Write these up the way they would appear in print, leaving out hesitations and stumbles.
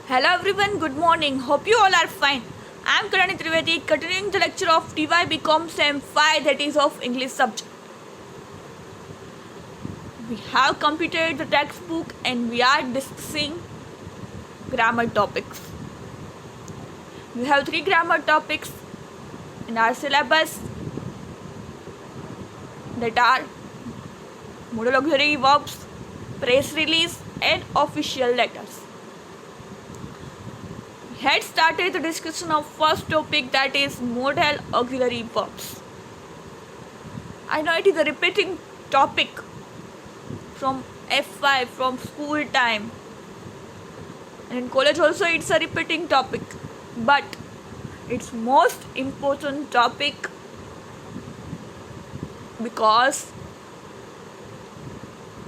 Hello everyone, good morning. Hope you all are fine. I am Kalyani Trivedi, continuing the lecture of TY Become Sem 5, that is of English subject. We have completed the textbook and we are discussing grammar topics. We have 3 grammar topics in our syllabus, that are modal auxiliary verbs, press release and official letters. We had started the discussion of first topic, that is modal auxiliary verbs. I know it is a repeating topic from F5, from school time, and in college also it's a repeating topic, but it's most important topic because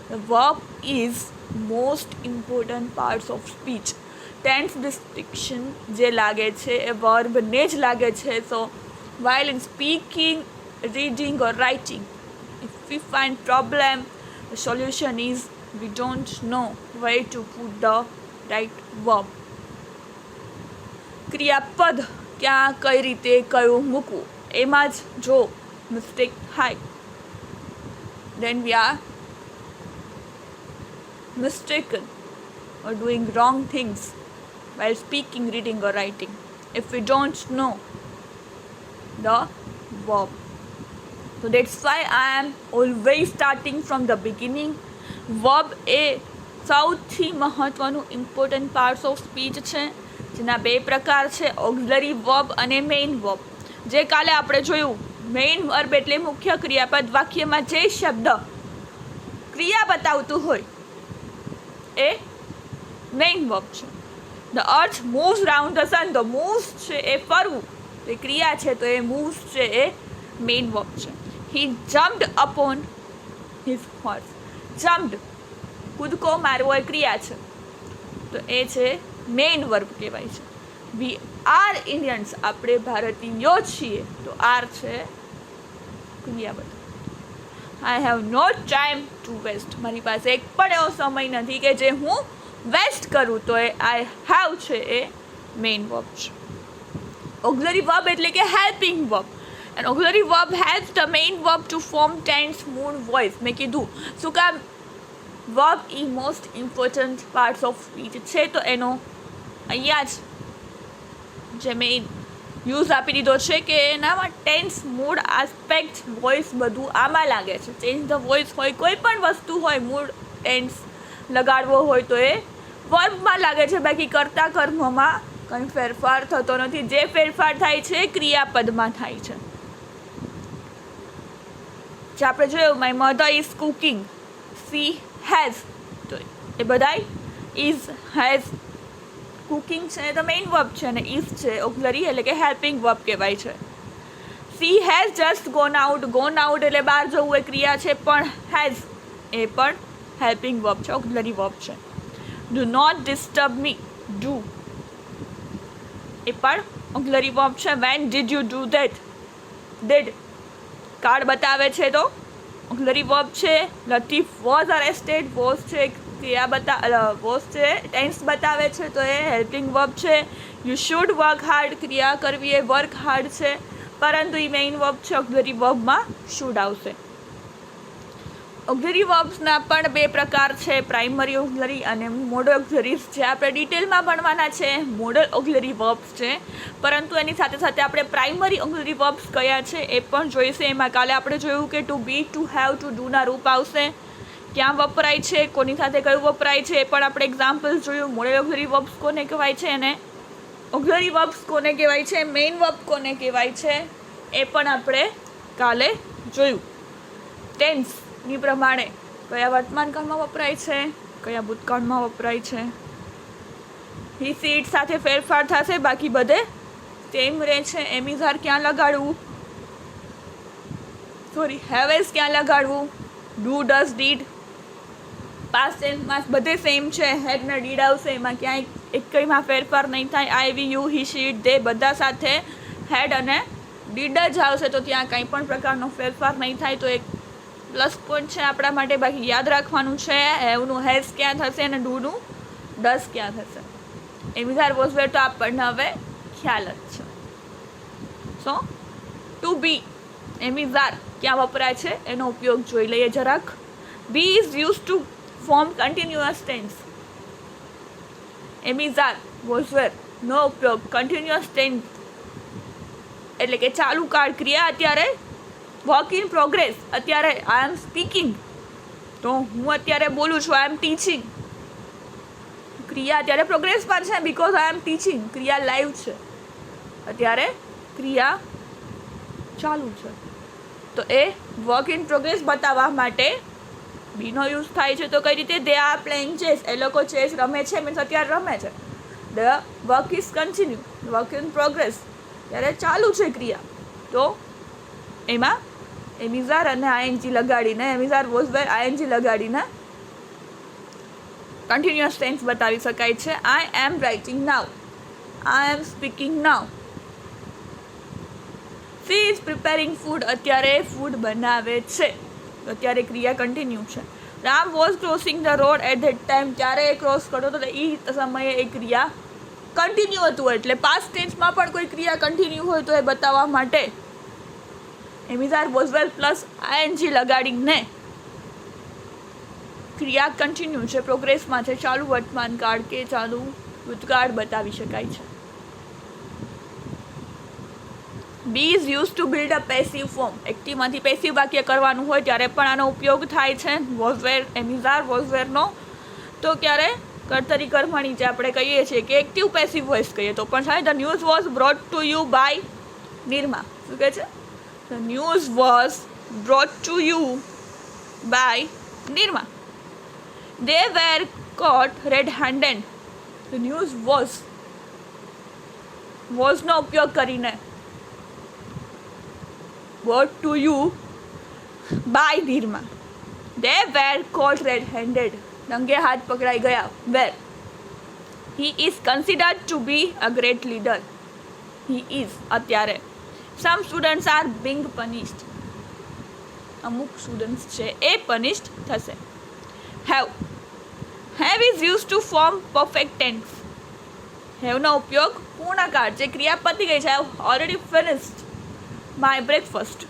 the verb is most important parts of speech. Tense distinction જે લાગે છે એ વર્બને જ લાગે છે. સો while in speaking, reading or writing, if we find problem, the solution is we don't know where to put the right verb. ક્રિયાપદ ક્યાં કઈ રીતે કયું મૂકવું એમાં જ જો મિસ્ટેક થાય then we are mistaken or doing wrong things while speaking, reading or writing if we don't know the verb. So that's why I am always starting from the beginning. Verb એ સૌથી મહત્વનું important parts of speech છે, જેના 2 પ્રકાર છે, auxiliary verb અને main verb. જે કાલે આપણે જોયું, મેઇન વર્બ એટલે મુખ્ય ક્રિયાપદ. વાક્યમાં જે શબ્દ ક્રિયા બતાવતું હોય એ મેઇન વર્બ છે. The earth moves round the sun. The moves છે એ ફરવું, એ ક્રિયા છે, તો એ moves છે એ મેઇન વર્બ છે. He jumped upon his horse. Jumped, કૂદકો મારવો એ ક્રિયા છે, તો એ છે મેઇન વર્બ કહેવાય છે. We are Indians. આપણે ભારતીયો છીએ, તો આર છે ક્રિયાપદ. I have no time to waste. મારી પાસે એક પણ એવો સમય નથી કે જે હું વેસ્ટ કરું, તો એ આઈ હેવ છે એ મેઇન વર્બ છે. ઓક્ઝિલરી વર્બ એટલે કે helping verb, and auxiliary verb helps the main verb to form tense, mood, voice. મેં કીધું શું કામ વર્બ એ most important parts of speech છે, તો એનો અહીંયા જ જે મેઇન યુઝ આપી દીધો છે કે એનામાં ટેન્સ, મૂડ, આસ્પેક્ટ, વોઇસ બધું આમાં લાગે છે. ચેન્જ ધ વોઇસ હોય, કોઈ પણ વસ્તુ હોય, મૂડ, ટેન્સ લગાડવો હોય તો એ વર્બમાં લાગે છે, બાકી કરતા કર્મમાં કંઈ ફેરફાર થતો નથી. જે ફેરફાર થાય છે ક્રિયાપદમાં થાય છે. જે આપણે જોયું, my mother is cooking, she has, તો એ બધાય ઇઝ, હેઝ, કુકિંગ છે તો મેઇન વર્બ છે, અને ઇઝ છે ઓક્ઝિલરી એટલે કે હેલ્પિંગ વર્બ કહેવાય છે. She has just gone out. Gone out એટલે બહાર જવું એ ક્રિયા છે, પણ હેઝ એ પણ હેલ્પિંગ વર્બ છે, ઓક્ઝિલરી વર્બ છે. Do not disturb me. Do એ પણ ઓક્ઝિલરી વર્બ છે. When did you do that. Did કાર્ડ બતાવે છે તો ઓક્ઝિલરી વર્બ છે. Latif was arrested. વોઝ છે ક્રિયા વોઝ છે ટેન્સ બતાવે છે, તો એ હેલ્પિંગ વર્બ છે. યુ શુડ વર્ક હાર્ડ, ક્રિયા કરવી એ વર્ક હાર્ડ છે, પરંતુ એ મેઇન વર્બ છે, ઓક્ઝિલરી વર્બમાં શુડ આવશે. ઓક્ઝિલરી વર્બ્સના પણ 2 પ્રકાર છે, પ્રાઇમરી ઓક્ઝિલરી અને મોડલ ઓક્ઝિલરીઝ. જે આપણે ડિટેલમાં ભણવાના છે મોડલ ઓક્ઝિલરી વર્બ્સ છે, પરંતુ એની સાથે સાથે આપણે પ્રાઇમરી ઓક્ઝિલરી વર્બ્સ કયા છે એ પણ જોઈશે. એમાં કાલે આપણે જોયું કે to be, to have, to ડુના રૂપ આવશે, ક્યાં વપરાય છે, કોની સાથે કયું વપરાય છે, એ પણ આપણે એક્ઝામ્પલ્સ જોયું. મોડલ ઓક્ઝિલરી વર્બ્સ કોને કહેવાય છે અને ઓક્ઝિલરી વર્બ્સ કોને કહેવાય છે, મેઇન વર્બ કોને કહેવાય છે, એ પણ આપણે કાલે જોયું. ટેન્સ ની પ્રમાણે કયા વર્તમાન કાળમાં વપરાય છે, કયા ભૂતકાળમાં વપરાય છે. હી સી ઇટ સાથે ફેરફાર થશે, બાકી બધે સેમ રહે છે. એમ ઇઝ આર ક્યાં લગાડવું, સોરી હેવ એઝ ક્યાં લગાડવું, ડુ, ડઝ, ડીડ, પાસ્ટ ટેન્સમાં બધે સેમ છે. હેડ ને ડીડ આવશે, એમાં ક્યાંય એક કંઈમાં ફેરફાર નહીં થાય. આઈ, વી, યુ, હી, શી, ઇટ, દે બધા સાથે હેડ અને ડીડ જ આવશે, તો ત્યાં કંઈ પણ પ્રકારનો ફેરફાર નહીં થાય. તો એક પ્લસ પોઈન્ટ છે આપણા માટે. બાકી યાદ રાખવાનું છે હેવનું હેઝ ક્યાં થશે અને ડુનું ડઝ ક્યાં થશે. એમિઝાર વોઝ વેર તો આપણને હવે ખ્યાલ જ છે. સો ટુ બી એમિઝાર ક્યાં વપરાય છે એનો ઉપયોગ જોઈ લઈએ જરાક. Be is use to form continuous tense. Am is are was were નો ઉપયોગ કન્ટિન્યુઅસ ટેન્સ એટલે કે ચાલુ કાળ ક્રિયા અત્યારે વર્ક ઇન પ્રોગ્રેસ. અત્યારે આઈ એમ સ્પીકિંગ તો હું અત્યારે બોલું છું, આઈ એમ ટીચિંગ. ક્રિયા અત્યારે પ્રોગ્રેસમાં છે બીકોઝ આઈ એમ ટીચિંગ. ક્રિયા લાઈવ છે, અત્યારે ક્રિયા ચાલુ છે. તો એ વર્ક ઇન પ્રોગ્રેસ બતાવવા માટે બીનો યુઝ થાય છે. તો કઈ રીતે? They are playing chess. એ લોકો ચેસ રમે છે, મીન્સ અત્યારે રમે છે. The work is continue, work in progress, ત્યારે ચાલુ છે ક્રિયા. તો એમાં એમિઝાર અને આઈએનજી લગાડીને, એમિઝાર વોઝ વેર આઈએનજી લગાડીને કન્ટિન્યુઅસ ટેન્સ બતાવી શકાય છે. I am writing now, I am speaking now. She is preparing food. અત્યારે ફૂડ બનાવે છે, અત્યારે ક્રિયા કન્ટિન્યુ છે. Ram was crossing the road at that time. ત્યારે એ ક્રોસ કરતો હતો એ સમયે એ ક્રિયા કન્ટિન્યુ હતું. એટલે પાસ્ટ ટેન્સમાં પણ કોઈ ક્રિયા કન્ટિન્યુ હોય તો એ બતાવવા માટે એમિઝાર વોઝ વેર પ્લસ આઈએનજી લગાડીને ક્રિયા કન્ટિન્યુ છે, પ્રોગ્રેસમાં છે, ચાલુ વર્તમાન કાળ કે ચાલુ ભૂતકાળ બતાવી શકાય છે. Be is use to build a passive form. એક્ટિવમાંથી પેસિવ વાક્ય કરવાનું હોય ત્યારે પણ આનો ઉપયોગ થાય છે. વોઝ વેર એમિઝાર વોઝ વેરનો તો ક્યારે કર્તરી કર્મણી જે આપણે કહીએ છીએ કે એક્ટિવ પેસિવ વોઇસ કહીએ તો પણ થાય. The news was brought to you by Nirma. શું કહે છે? The news was brought to you by Nirma. They were caught red-handed. The news was નો ઉપયોગ કરીને brought to you by Nirma. They were caught red-handed. રંગે હાથ પકડાઈ ગયા. Where? He is considered to be a great leader. He is અત્યારે. Some students are being punished. અમુક students છે એ punished થશે. Have. Have is used to form perfect tense. Have નો ઉપયોગ પૂર્ણકાળ જે ક્રિયા પતી ગઈ છે. I have already finished my breakfast.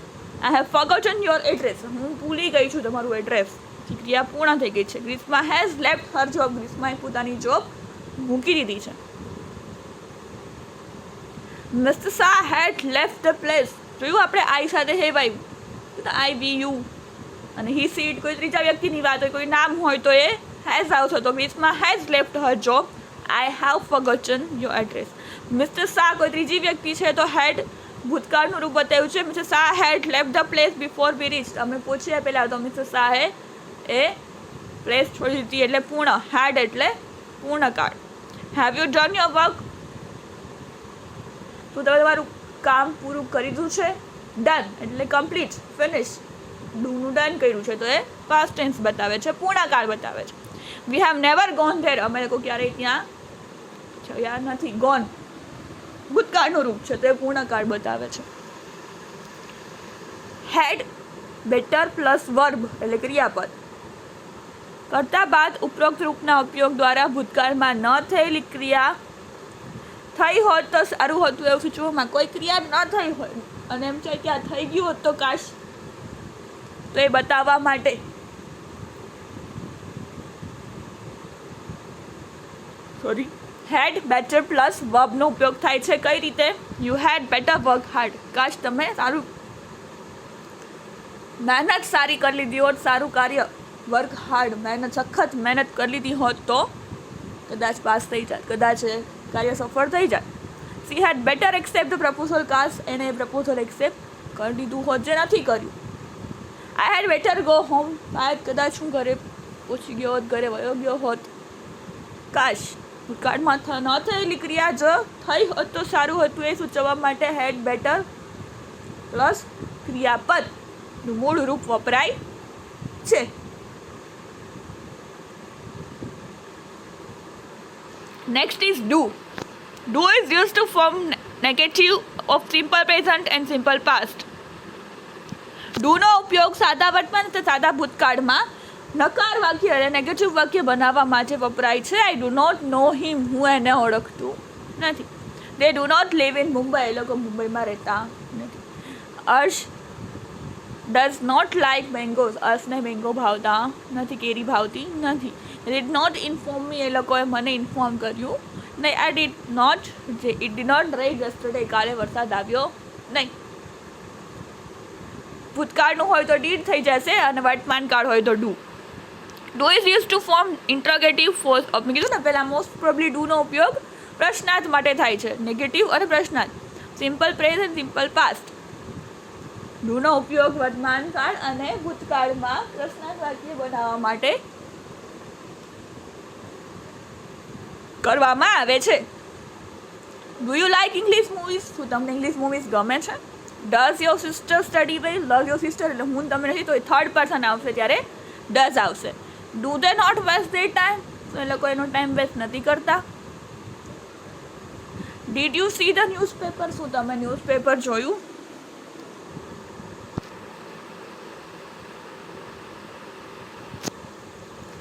I have forgotten your address. હું ભૂલી ગઈ છું તમારું એડ્રેસ. ક્રિયા પૂર્ણ થઈ ગઈ છે. Grishma has left her job. ગ્રીષ્માએ પોતાની જોબ મૂકી દીધી છે. Mr. Shah had left the place. જોયું આપણે આઈ સાથે હેવ આવ્યું. I be you અને હી સીટ કોઈ ત્રીજા વ્યક્તિની વાત હોય, કોઈ નામ હોય તો એ હેઝ આવશે. તો Grishma has left Har job. I have forgotten your address. Mister Shah કોઈ ત્રીજી વ્યક્તિ છે તો હેડ ભૂતકાળનું રૂપ બતાવ્યું છે. Mister Shah had left the place before we reach. અમે પહોંચ્યા પહેલાં તો મિસ્ટર શાહે એ પ્લેસ છોડી દીધી એટલે પૂર્ણ. હેડ એટલે પૂર્ણકાળ. Have you done your work. શું તમે તમારું કામ પૂરું કરી દીધું છે? ડન એટલે કમ્પ્લીટ, ફિનિશ. ડુનું ડન કર્યું છે તો એ પાસ્ટ ટેન્સ બતાવે છે, પૂર્ણકાળ બતાવે છે. We have never gone there. અમે લોકો ક્યારેય ત્યાં ગયા નથી. ગોન ભૂતકાળનું રૂપ છે તો એ પૂર્ણકાળ બતાવે છે. હેડ બેટર પ્લસ વર્બ એટલે ક્રિયાપદ. કરતા બાદ ઉપરોક્ત રૂપના ઉપયોગ દ્વારા ભૂતકાળમાં ન થયેલી ક્રિયા થઈ હોત તો સારું હતું એવું સૂચવવામાં. કોઈ ક્રિયા ન થઈ હોય અને એમ છે કે આ થઈ ગયું હોત તો કાશ, તો એ બતાવવા માટે હેડ બેટર પ્લસ વર્બનો ઉપયોગ થાય છે. કઈ રીતે? You had better work hard. કાશ તમે સારું મહેનત સારી કરી લીધી હોત, સારું કાર્ય વર્ક હાર્ડ મહેનત સખત મહેનત કરી લીધી હોત તો કદાચ પાસ થઈ જાય, કદાચ એ કાર્ય સફળ થઈ જાય. She had better accept the proposal. કાશ એને પ્રપોઝલ એક્સેપ્ટ કરી દીધું હોત જે નથી કર્યું. I had better go home. કદાચ હું ઘરે પહોંચી ગયો હોત, ઘરે વયો ગયો હોત. કાશ ભૂતકાળમાં ન થયેલી ક્રિયા જો થઈ હોત તો સારું હતું એ સૂચવવા માટે હેડ બેટર પ્લસ ક્રિયાપદનું મૂળ રૂપ વપરાય છે. Next is do. Do is use to form negative of simple present and simple past. ડુનો ઉપયોગ સાદા વર્તમાન તથા સાદા ભૂતકાળમાં નકાર વાક્ય એટલે નેગેટિવ વાક્ય બનાવવા માટે વપરાય છે. આઈ ડુ નોટ નો હિમ, હું એને ઓળખતું નથી. They do not live in Mumbai, એ લોકો મુંબઈમાં રહેતા નથી. Arsh does not like mangoes, અર્શને મેંગો ભાવતા નથી, કેરી ભાવતી નથી. ડીડ નોટ ઇન્ફોર્મ મી, એ લોકોએ મને ઇન્ફોર્મ કર્યું નહીં. I did not, it did not rain yesterday, કાલે વરસાદ આવ્યો નહીં. ભૂતકાળનું હોય તો ડીડ થઈ જશે અને વર્તમાન કાળ હોય તો do. Do is use to form interrogative force. મેં કીધું ને પહેલાં મોસ્ટ પ્રોબેબલી ડુનો ઉપયોગ પ્રશ્નાર્થ માટે થાય છે, નેગેટિવ અને પ્રશ્નાર્થ. Simple present, simple past. ડુનો ઉપયોગ વર્તમાન કાળ અને ભૂતકાળમાં પ્રશ્નાર્થ વાક્ય બનાવવા માટે કરવામાં આવે છે. Do you like English movies, શું તમને ઇંગ્લિશ મૂવીઝ ગમે છે? Does your sister study well, love your sister એટલે હું તમને નથી તો એ થર્ડ પર્સન આવશે ત્યારે ડઝ આવશે. Do they not waste their time, તો એ લોકો એનો ટાઈમ વેસ્ટ નથી કરતા. Did you see the newspaper, શું તમે ન્યૂઝપેપર જોયું?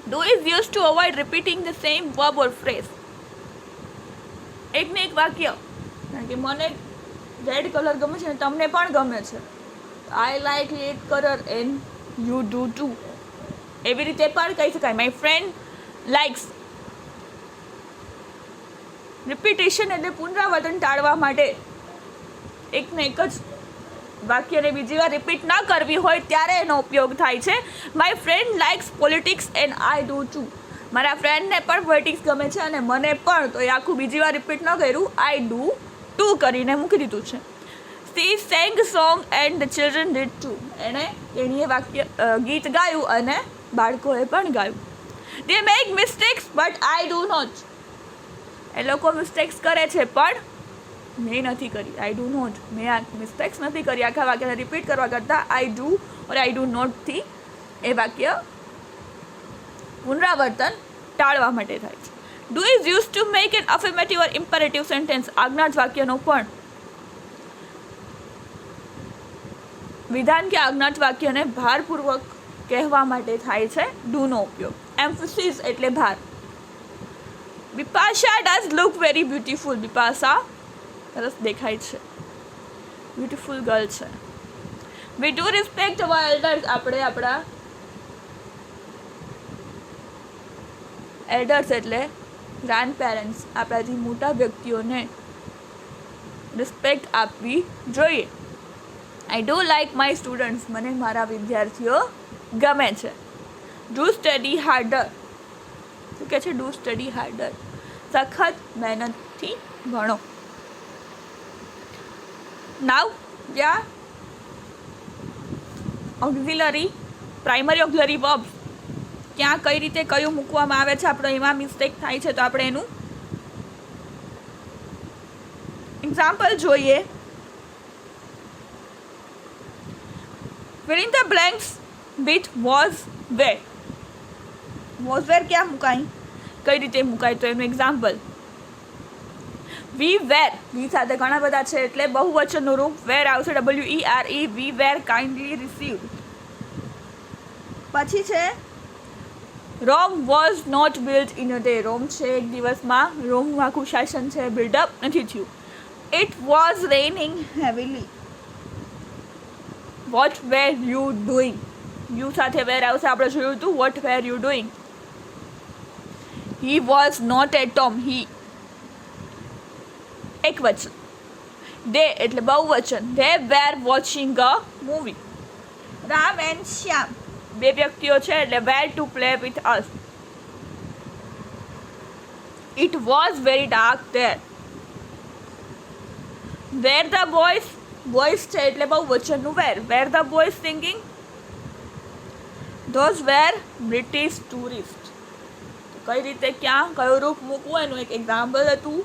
Do is use to avoid repeating the same verb or phrase. એકને એક વાક્ય, કારણ કે મને રેડ કલર ગમે છે ને તમને પણ ગમે છે. I like red colour and you do to, એવી રીતે પણ કહી શકાય. My friend likes. રિપીટેશન એટલે પુનરાવર્તન ટાળવા માટે એકને એક જ વાક્યને બીજી વાર રિપીટ ન કરવી હોય ત્યારે એનો ઉપયોગ થાય છે. My friend likes politics and I do to. મારા ફ્રેન્ડને પણ પોલિટિક્સ ગમે છે અને મને પણ, તો એ આખું બીજી વાર રિપીટ ન કર્યું, આઈ ડુ ટુ કરીને મૂકી દીધું છે. She sang song and the children did too. એણીએ ગીત ગાયું અને બાળકોએ પણ ગાયું. They make mistakes but I do not. એ લોકો મિસ્ટેક્સ કરે છે પણ મેં નથી કરી. આઈ ડુ નોટ, મેં આ મિસ્ટેક્સ નથી કરી. આખા વાક્યને રિપીટ કરવા કરતાં I do or I do નોટથી એ વાક્ય પુનરાવર્તન ટાળવા માટે થાય છે. Do is use to make an affirmative or imperative sentence. આજ્ઞાર્થ વાક્યનો પણ વિધાન કે આજ્ઞાર્થ વાક્યને ભારપૂર્વક કહેવા માટે થાય છે ડુનો ઉપયોગ. એમ્ફેસિસ એટલે ભાર. Bipasha does look very beautiful. Bipasha સરસ દેખાય છે, બ્યુટીફુલ ગર્લ છે. We do respect our elders. આપણે આપણા એલ્ડર્સ એટલે ગ્રાન્ડ પેરેન્ટ્સ, આપણાથી મોટા વ્યક્તિઓને રિસ્પેક્ટ આપવી જોઈએ. I do like my students. મને મારા વિદ્યાર્થીઓ ગમે છે. Do study harder. શું કહે છે? Do study harder. સખત મહેનતથી ભણો. નાવ યા ઓક્ઝિલરી, પ્રાઇમરી ઓક્ઝિલરી વર્બ્સ ક્યાં કઈ રીતે કયું મૂકવામાં આવે છે, આપણો એમાં મિસ્ટેક થાય છે તો આપણે એનું એક્ઝામ્પલ જોઈએ. fill in the blanks with was where. was where ક્યાં મુકાય, કઈ રીતે મુકાય, તો એનું એક્ઝામ્પલ વી વેર. વી સાથે ઘણા બધા છે એટલે બહુવચનનું રૂપ વેર આવશે, WERE. We were kindly received. પછી છે Rome was not build in a day. Rome છે એક દિવસમાં, રોમનું આખું શાસન છે બિલ્ડઅપ નથી થયું. It was raining heavily. What were you doing. You સાથે વેર આવશે, આપણે જોયું હતું what were you doing. He was not at home. He એક વચન. દે એટલે બહુવચન. They were watching a movie. Ram and Shyam બે વ્યક્તિઓ છે એટલે were to play with us. It was very dark there. Were the boys. Boys છે એટલે બહુવચનનું were. Were the boys singing. Those wear British tourist. કઈ રીતે ક્યાં કયું રૂપ મૂકવું એનું એક એક્ઝામ્પલ હતું.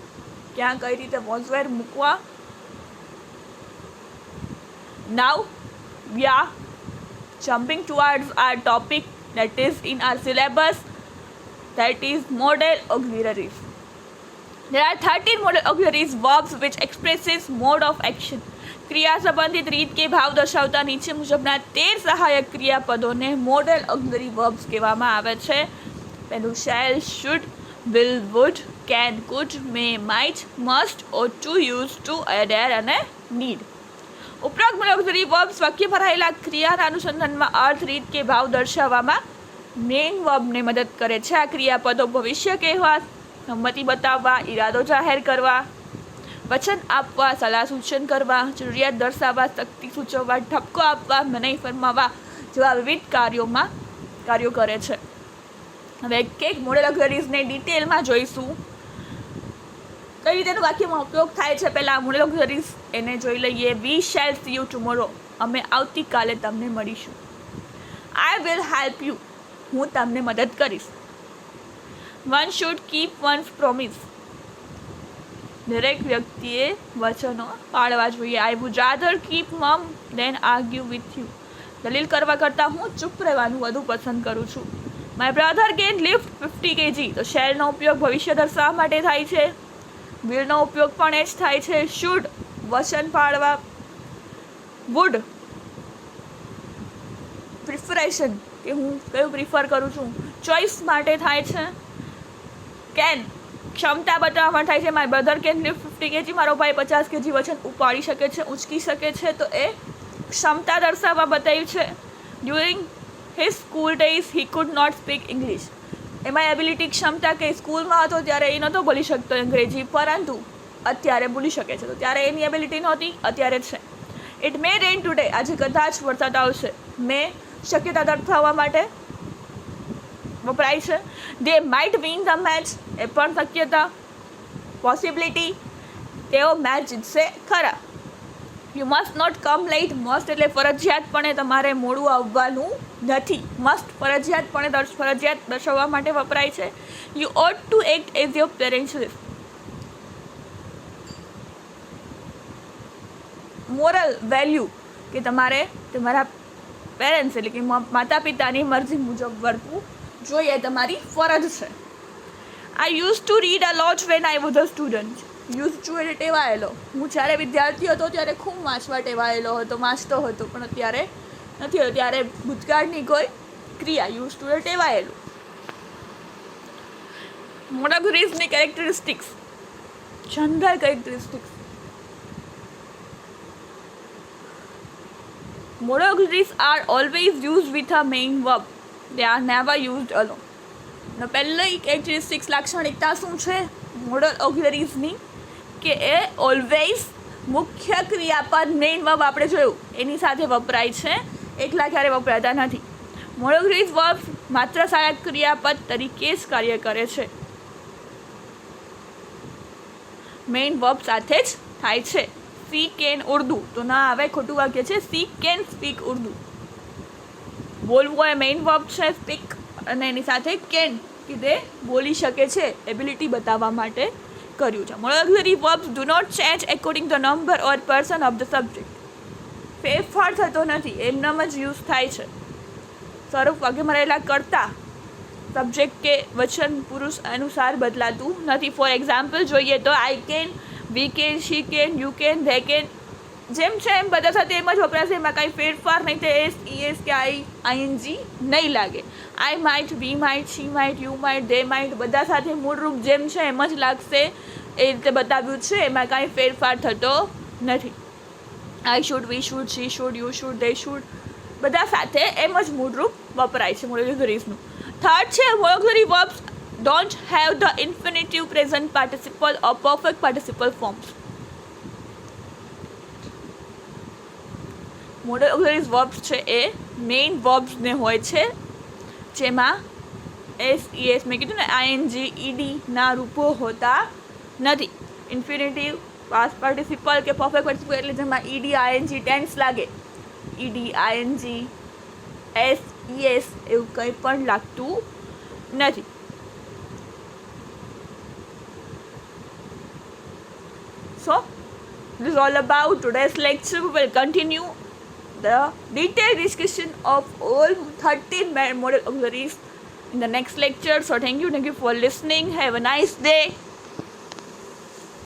ક્યાં કઈ રીતે વોઝ વેર મૂકવા. Now we are jumping towards our topic that is in our syllabus, that is modal auxiliaries. There are 13 modal auxiliaries verbs which expresses mode of action. ક્રિયા સંબંધિત રીત કે ભાવ દર્શાવતા નીચે મુજબના 13 સહાયક ક્રિયાપદોને મોડેલ ઓક્સિલરી વર્બ્સ કહેવામાં આવે છે. પહેલું shall, should, will, would, can, could, may, might, must, ought to, use to, dare અને નીડ. ઉપરોક્ત મોડેલ ઓક્સિલરી વર્બ્સ વાક્ય ભરાયેલા ક્રિયાના અનુસંધાનમાં અર્થ, રીત કે ભાવ દર્શાવવામાં મેઇન વર્બને મદદ કરે છે. આ ક્રિયાપદો ભવિષ્ય કહેવા, સંમતિ બતાવવા, ઈરાદો જાહેર કરવા, વચન આપવા, સલાહ સૂચન કરવા, જરૂરિયાત દર્શાવવા, શક્તિ સૂચવવા, ઠપકો આપવા, મનાઈ ફરમાવવા જેવા વિવિધ કાર્યો કરે છે. હવે એક મોડેલ ઓક્સિલરીઝને ડિટેલમાં જોઈશું. કઈ રીતેનું વાક્યમાં ઉપયોગ થાય છે. પહેલાં મોડેલ ઓક્સિલરીઝ એને જોઈ લઈએ. We shall C you tomorrow. અમે આવતીકાલે તમને મળીશું. I will help you. હું તમને મદદ કરીશ. One should keep once promise. દરેક વ્યક્તિએ વચનો પાળવા જોઈએ. આઈ વુડ રાધર કીપ મમ દેન આર્ગ્યુ વિથ યુ. દલીલ કરવા કરતાં હું ચૂપ રહેવાનું વધુ પસંદ કરું છું. My brother can lift 50 kg. તો શેલનો ઉપયોગ ભવિષ્ય દર્શાવવા માટે થાય છે. વિલનો ઉપયોગ પણ એ જ થાય છે. શુડ વચન પાળવા. વુડ પ્રિફરેશન કે હું કયું પ્રિફર કરું છું, ચોઈસ માટે થાય છે. કેન ક્ષમતા બતાવવા માટે થાય છે. My brother can lift 50 kg. મારો ભાઈ 50 kg વજન ઉપાડી શકે છે, ઉંચકી શકે છે. તો એ ક્ષમતા દર્શાવવા બતાવ્યું છે. During his school days he could not speak English. એમાં એબિલિટી ક્ષમતા કે સ્કૂલમાં હતો ત્યારે એ નહોતો બોલી શકતો અંગ્રેજી, પરંતુ અત્યારે બોલી શકે છે. તો ત્યારે એની એબિલિટી નહોતી, અત્યારે છે. It may rain today. આજે કદાચ વરસાદ આવશે. મે શક્યતા દર્શાવવા માટે વપરાય છે. They might win the match. એ પણ શક્યતા, પોસિબિલિટી. તેઓ મેચ જીતશે ખરા. You must not come late. Must એટલે ફરજિયાતપણે તમારે મોડું આવવાનું નથી. મસ્ટ ફરજિયાત દર્શાવવા માટે વપરાય છે. You oat two act as your parents. Moral value કે તમારે તમારા પેરેન્ટ્સ એટલે કે માતા પિતાની મરજી મુજબ વર્તવું જોઈએ, તમારી ફરજ છે. I use to read a lot when I was a student. Use to એટલે ટેવાયેલો. હું જ્યારે વિદ્યાર્થી હતો ત્યારે ખૂબ વાંચવા ટેવાયેલો હતો, વાંચતો હતો, પણ અત્યારે નથી હોતો. ત્યારે ભૂતકાળની કોઈ ક્રિયા યુઝ ટુ એટલે ટેવાયેલું. મોડેલ ઓક્સિલરીઝની characteristics. General characteristics. Modal auxiliaries are always used with a main verb. They are never used alone. પહેલી કેરેક્ટરિસ્ટિક્સ લાક્ષણિકતા શું છે મોડલ ઓક્સિલરીઝની? કે એ ઓલવેઝ મુખ્ય ક્રિયાપદ મેઇન વર્બ આપણે જોયું એની સાથે વપરાય છે, એકલા ક્યારે વપરાતા નથી. મોડલ ઓક્સિલરીઝ વર્બ માત્ર સહાયક ક્રિયાપદ તરીકે જ કાર્ય કરે છે, મેઇન વર્બ સાથે જ થાય છે. સી કેન ઉર્દુ તો ના આવે, ખોટું વાક્ય છે. C can speak Urdu. બોલવું એ મેઇન વર્બ છે, સ્પીક, અને એની સાથે કેન કે તે બોલી શકે છે, એબિલિટી બતાવવા માટે કર્યું છે. Modal auxiliary verbs do not change according the number or person of the subject. ફેરફાર થતો નથી, એમનામ જ યુઝ થાય છે. સ્વરૂપ વાક્યમાં રહેલા કરતા સબ્જેક્ટ કે વચન પુરુષ અનુસાર બદલાતું નથી. ફોર એક્ઝામ્પલ જોઈએ તો I can, we can, she can, you can, they can, જેમ છે એમ બધા સાથે એમ જ વપરાશે. એમાં કાંઈ ફેરફાર નહીં થાય. એસ, ઈ એસ કે આઈએનજી નહીં લાગે. I might, we might, she might, you might, they might બધા સાથે મૂળરૂપ જેમ છે એમ જ લાગશે. એ રીતે બતાવ્યું છે, એમાં કાંઈ ફેરફાર થતો નથી. I should, we should, she should, you should, they should બધા સાથે એમ જ મૂળરૂપ વપરાય છે મોડલ ઓક્સિલરીઝનું. થર્ડ છે modal auxiliary verbs don't have the infinitive present participle or perfect participle forms. Modal auxiliaries verbs છે એ મેઇન વર્બ્સ ને હોય છે, જેમાં એસ, ઈ એસ મેં કીધું ને આઈએનજી, ઈડી ના રૂપો હોતા નથી. ઇન્ફિનિટિવ, પાસ્ટ પાર્ટિસિપલ કે પરફેક્ટ પાર્ટિસિપલ એટલે જેમાં ઈડી, આઈએનજી, ટેન્સ લાગે. ED, ING, S, E S એવું કંઈ પણ લાગતું નથી. So, this is all about today's lecture. We will continue the detailed discussion of all 13 model auxiliaries in the next lecture. So, thank you for listening. Have a nice day.